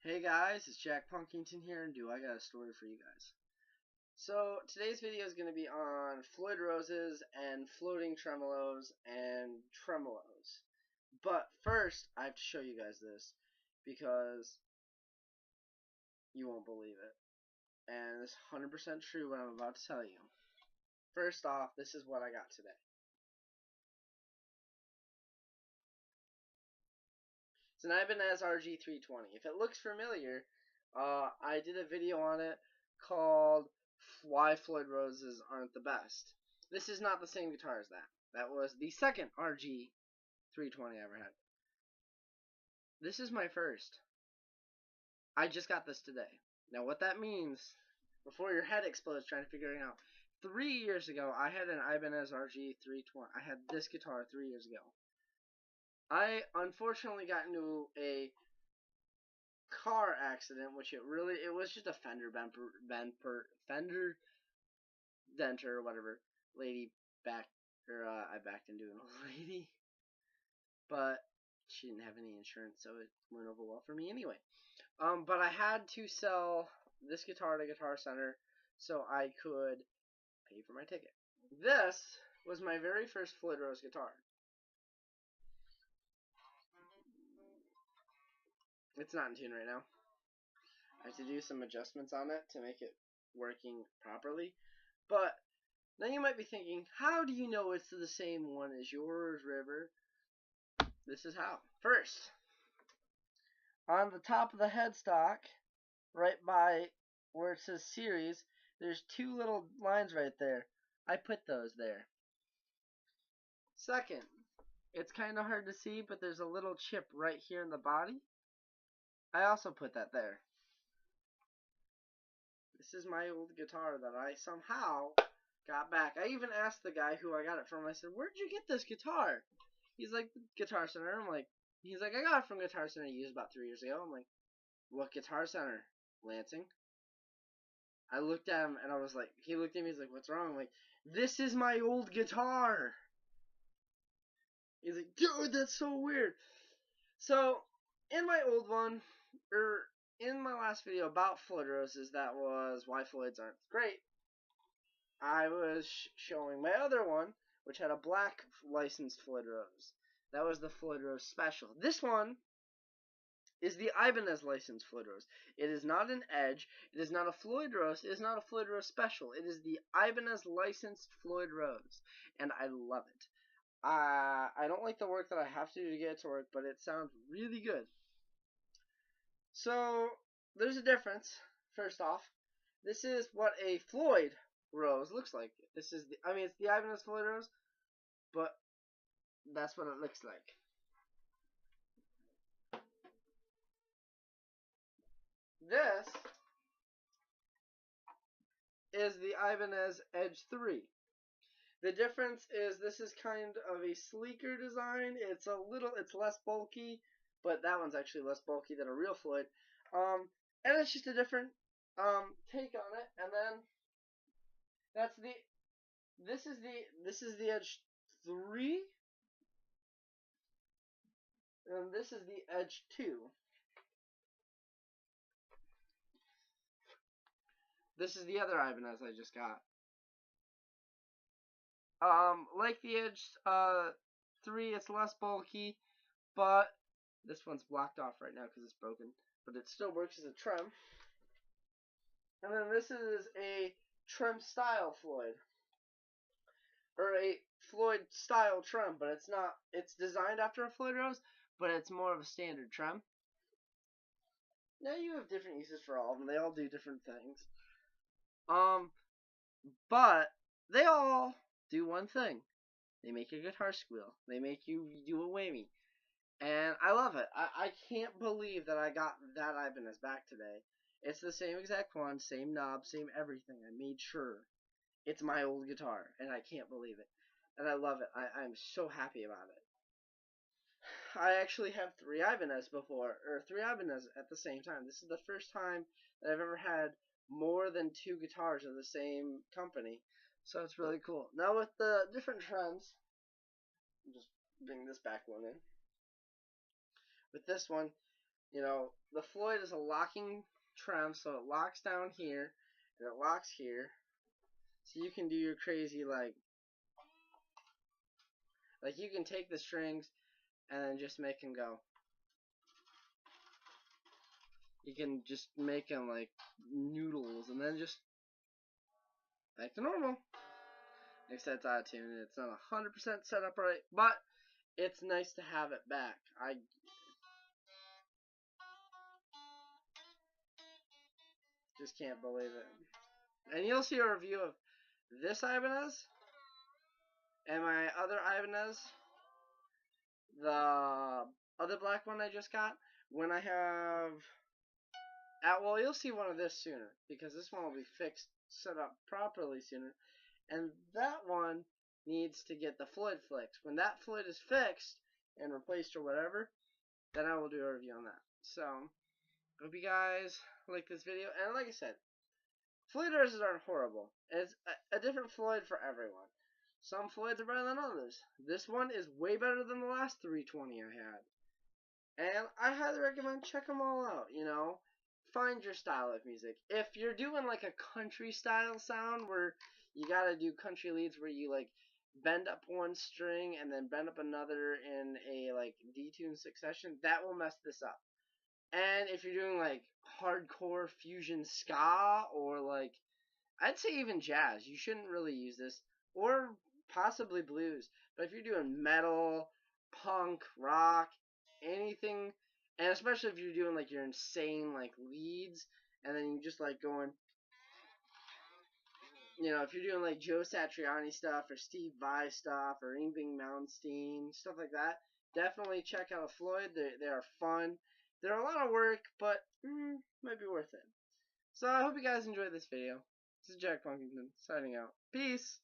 Hey guys, it's Jack Punkington here, and I got a story for you guys. So today's video is going to be on Floyd Roses and floating tremolos and tremolos. But first, I have to show you guys this because you won't believe it. And it's 100% true what I'm about to tell you. First off, this is what I got today. It's an Ibanez RG320. If it looks familiar, I did a video on it called Why Floyd Roses Aren't the Best. This is not the same guitar as that. That was the second RG320 I ever had. This is my first. I just got this today. Now what that means, before your head explodes trying to figure it out, 3 years ago I had an Ibanez RG320. I had this guitar 3 years ago. I unfortunately got into a car accident, which it was just a fender denter or whatever. Lady backed, or I backed into an old lady, but she didn't have any insurance, so it went over well for me anyway. But I had to sell this guitar at a Guitar Center so I could pay for my ticket. This was my very first Floyd Rose guitar. It's not in tune right now. I have to do some adjustments on it to make it working properly. But now you might be thinking, how do you know it's the same one as yours, River? This is how. First, on the top of the headstock, right by where it says series, there's two little lines right there. I put those there. Second, it's kind of hard to see, but there's a little chip right here in the body. I also put that there. This is my old guitar that I somehow got back. I even asked the guy who I got it from. I said, "Where'd you get this guitar?" He's like, "Guitar Center." I'm like, he's like, "I got it from Guitar Center used about 3 years ago." I'm like, "What Guitar Center? Lansing?" I looked at him and I was like, he looked at me, he's like, "What's wrong?" I'm like, "This is my old guitar." He's like, "Dude, that's so weird." So, in my old one, or in my last video about Floyd Roses, that was why Floyds aren't great, I was showing my other one, which had a black licensed Floyd Rose. That was the Floyd Rose Special. This one is the Ibanez licensed Floyd Rose. It is not an Edge. It is not a Floyd Rose. It is not a Floyd Rose Special. It is the Ibanez licensed Floyd Rose, and I love it. I don't like the work that I have to do to get it to work, but it sounds really good. So, there's a difference. First off, this is what a Floyd Rose looks like. This is it's the Ibanez Floyd Rose, but that's what it looks like. This is the Ibanez Edge 3. The difference is this is kind of a sleeker design. It's less bulky, but that one's actually less bulky than a real Floyd. And it's just a different take on it. And then this is the Edge 3, and this is the Edge 2. This is the other Ibanez I just got. Like the Edge 3, it's less bulky, but this one's blocked off right now because it's broken, but it still works as a trem. And then this is a trem style Floyd, or a Floyd style trem, but it's not. It's designed after a Floyd Rose, but it's more of a standard trem. Now you have different uses for all of them. They all do different things. But they all do one thing. They make your guitar squeal. They make you do a whammy. And I love it. I can't believe that I got that Ibanez back today. It's the same exact one, same knob, same everything. I made sure. It's my old guitar, and I can't believe it. And I love it. I'm so happy about it. I actually have 3 Ibanez before, or 3 Ibanez at the same time. This is the first time that I've ever had more than 2 guitars of the same company. So it's really cool. Now with the different trends, I'll just bring this back one in. With this one, You know, the Floyd is a locking trem, so it locks down here and it locks here. So you can do your crazy like you can take the strings and then just make them go. You can just make them like noodles and then just back to normal. Except it's out of tune and it's not 100% set up right, but it's nice to have it back. I just can't believe it. And you'll see a review of this Ibanez and my other Ibanez, the other black one I just got, when I have well, you'll see one of this sooner because this one will be fixed, set up properly sooner, and that one needs to get the Floyd fixed. When that Floyd is fixed and replaced or whatever, then I will do a review on that. So, hope you guys like this video, and like I said, Floyd doors aren't horrible. It's a different Floyd for everyone. Some Floyds are better than others. This one is way better than the last 320 I had. And I highly recommend check them all out, you know. Find your style of music. If you're doing like a country style sound where you gotta do country leads where you like bend up one string and then bend up another in a like detune succession, that will mess this up. And if you're doing like hardcore fusion ska or like I'd say even jazz, you shouldn't really use this, or possibly blues. But if you're doing metal, punk, rock, anything, and especially if you're doing like your insane like leads, and then you just like going, you know, if you're doing like Joe Satriani stuff or Steve Vai stuff or Yngwie Malmsteen, stuff like that, definitely check out Floyd. They are fun. They're a lot of work, but might be worth it. So I hope you guys enjoyed this video. This is Jack Punkington signing out. Peace.